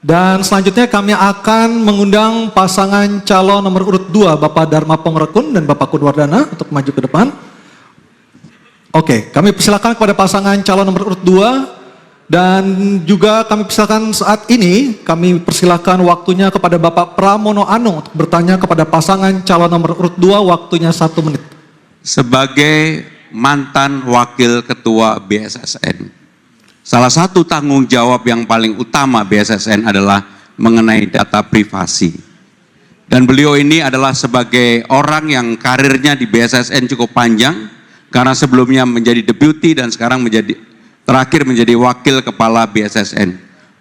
Dan selanjutnya kami akan mengundang pasangan calon nomor urut 2, Bapak Dharma Pongrekun dan Bapak Kudwardana untuk maju ke depan. Oke, kami persilakan kepada pasangan calon nomor urut 2 dan juga kami persilakan saat ini, kami persilakan waktunya kepada Bapak Pramono Anung untuk bertanya kepada pasangan calon nomor urut 2, waktunya 1 menit. Sebagai mantan wakil ketua BSSN, salah satu tanggung jawab yang paling utama BSSN adalah mengenai data privasi. Dan beliau ini adalah sebagai orang yang karirnya di BSSN cukup panjang, karena sebelumnya menjadi deputi dan sekarang terakhir menjadi wakil kepala BSSN.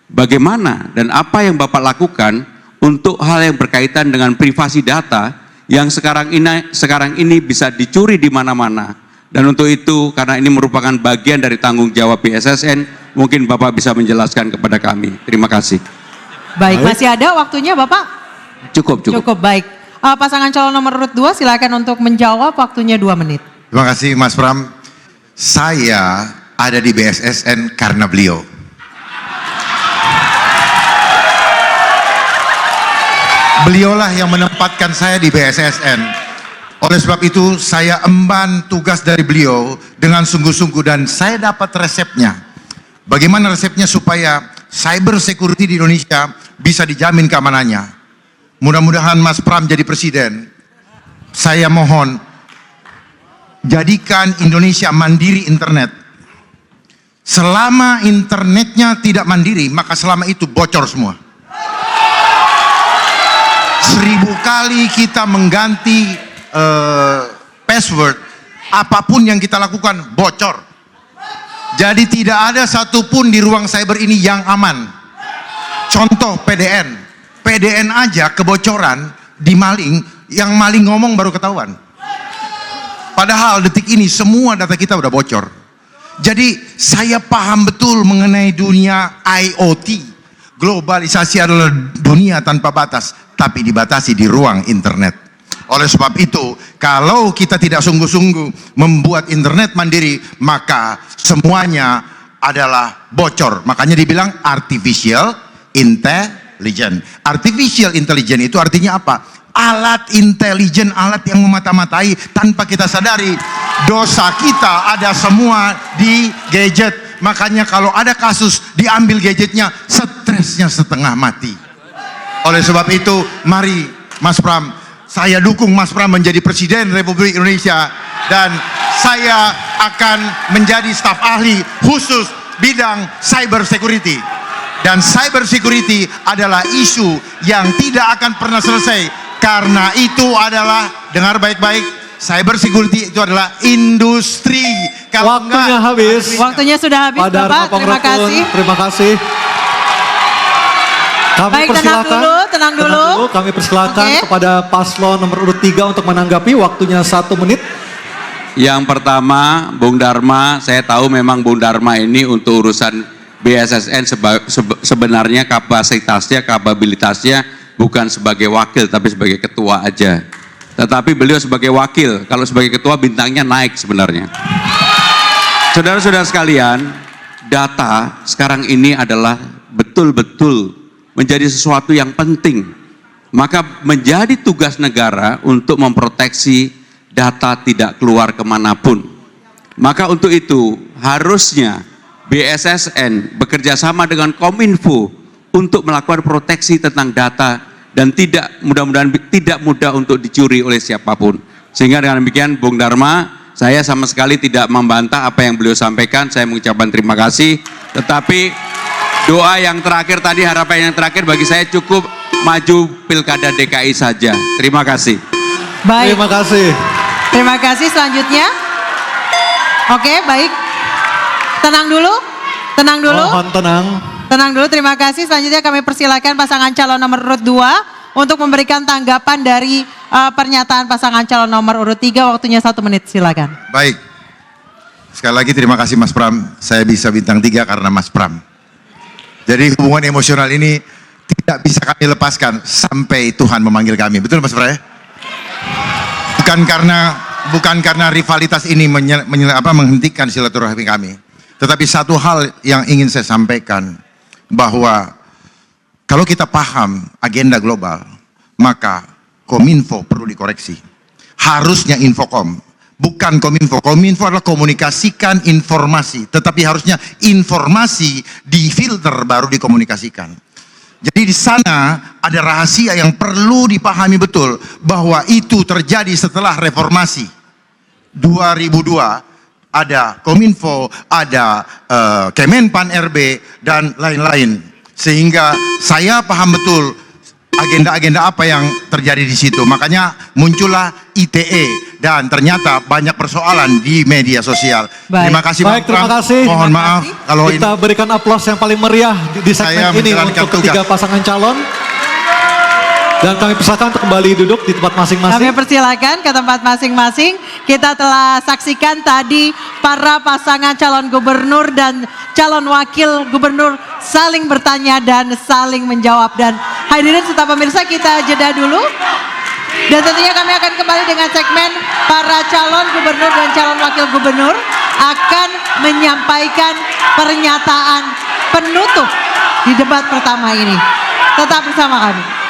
Bagaimana dan apa yang Bapak lakukan untuk hal yang berkaitan dengan privasi data yang sekarang ini bisa dicuri di mana-mana? Dan untuk itu, karena ini merupakan bagian dari tanggung jawab BSSN, mungkin Bapak bisa menjelaskan kepada kami. Terima kasih. Baik, masih ada waktunya Bapak? Cukup. Cukup, baik. Pasangan calon nomor urut 2 silakan untuk menjawab, waktunya 2 menit. Terima kasih Mas Pram. Saya ada di BSSN karena beliau. Beliaulah yang menempatkan saya di BSSN. Oleh sebab itu saya emban tugas dari beliau dengan sungguh-sungguh dan saya dapat resepnya. Bagaimana resepnya supaya cyber security di Indonesia bisa dijamin keamanannya. Mudah-mudahan Mas Pram jadi presiden. Saya mohon jadikan Indonesia mandiri internet. Selama internetnya tidak mandiri, maka selama itu bocor semua. 1000 kali kita mengganti password, apapun yang kita lakukan bocor. Jadi tidak ada satupun di ruang cyber ini yang aman. Contoh PDN aja kebocoran di maling, yang maling ngomong baru ketahuan. Padahal detik ini semua data kita udah bocor. Jadi saya paham betul mengenai dunia IoT. Globalisasi adalah dunia tanpa batas, tapi dibatasi di ruang internet. Oleh sebab itu, kalau kita tidak sungguh-sungguh membuat internet mandiri, maka semuanya adalah bocor. Makanya dibilang artificial intelligence. Artificial intelligence itu artinya apa? Alat intelijen, alat yang memata-matai tanpa kita sadari. Dosa kita ada semua di gadget. Makanya kalau ada kasus diambil gadgetnya, stresnya setengah mati. Oleh sebab itu, mari Mas Pram, saya dukung Mas Pram menjadi Presiden Republik Indonesia dan saya akan menjadi staf ahli khusus bidang cyber security. Dan cyber security adalah isu yang tidak akan pernah selesai karena itu adalah, dengar baik-baik, cyber security itu adalah industri. Waktunya habis. Waktunya sudah habis Bapak, terima kasih. Terima kasih. Kami Baik, tenang dulu. Kami persilakan kepada paslon nomor urut 3 untuk menanggapi, waktunya 1 menit. Yang pertama, Bung Dharma, saya tahu memang Bung Dharma ini untuk urusan BSSN sebenarnya kapabilitasnya bukan sebagai wakil, tapi sebagai ketua aja. Tetapi beliau sebagai wakil, kalau sebagai ketua bintangnya naik sebenarnya. Saudara-saudara sekalian, data sekarang ini adalah betul-betul menjadi sesuatu yang penting. Maka menjadi tugas negara untuk memproteksi data tidak keluar kemanapun. Maka untuk itu harusnya BSSN bekerja sama dengan Kominfo untuk melakukan proteksi tentang data dan mudah-mudahan tidak mudah untuk dicuri oleh siapapun. Sehingga dengan demikian Bung Dharma, saya sama sekali tidak membantah apa yang beliau sampaikan. Saya mengucapkan terima kasih. Tetapi doa yang terakhir tadi, harapan yang terakhir bagi saya cukup maju Pilkada DKI saja. Terima kasih. Baik. Terima kasih. Terima kasih. Selanjutnya. Oke, baik. Tenang dulu. Mohon tenang. Tenang dulu, terima kasih. Selanjutnya kami persilakan pasangan calon nomor urut 2 untuk memberikan tanggapan dari pernyataan pasangan calon nomor urut 3. Waktunya 1 menit, silakan. Baik. Sekali lagi terima kasih Mas Pram. Saya bisa bintang 3 karena Mas Pram. Jadi hubungan emosional ini tidak bisa kami lepaskan sampai Tuhan memanggil kami. Betul Mas Pram? Bukan karena rivalitas ini menghentikan silaturahmi kami. Tetapi satu hal yang ingin saya sampaikan, bahwa Kalau kita paham agenda global, maka Kominfo perlu dikoreksi. Harusnya Infocom, bukan Kominfo. Kominfo adalah komunikasikan informasi, tetapi harusnya informasi difilter baru dikomunikasikan. Jadi di sana ada rahasia yang perlu dipahami betul, bahwa itu terjadi setelah reformasi 2002. Ada Kominfo, ada Kemenpan RB, dan lain-lain. Sehingga saya paham betul agenda-agenda apa yang terjadi di situ. Makanya muncullah ITE, dan ternyata banyak persoalan di media sosial. Baik. Terima kasih Baik, Bang terima Pram. kasih. Mohon Terima maaf kasih. kalau ini. Kita berikan aplaus yang paling meriah di Saya segmen ini menjalankan untuk ketiga tugas. pasangan calon. Dan kami persilakan untuk kembali duduk di tempat Kami masing-masing. persilakan ke tempat masing-masing. Kita telah saksikan tadi para pasangan calon gubernur dan calon wakil gubernur saling bertanya dan saling menjawab. Dan hadirin serta pemirsa, kita jeda dulu. Dan tentunya kami akan kembali dengan segmen para calon gubernur dan calon wakil gubernur akan menyampaikan pernyataan penutup di debat pertama ini. Tetap bersama kami.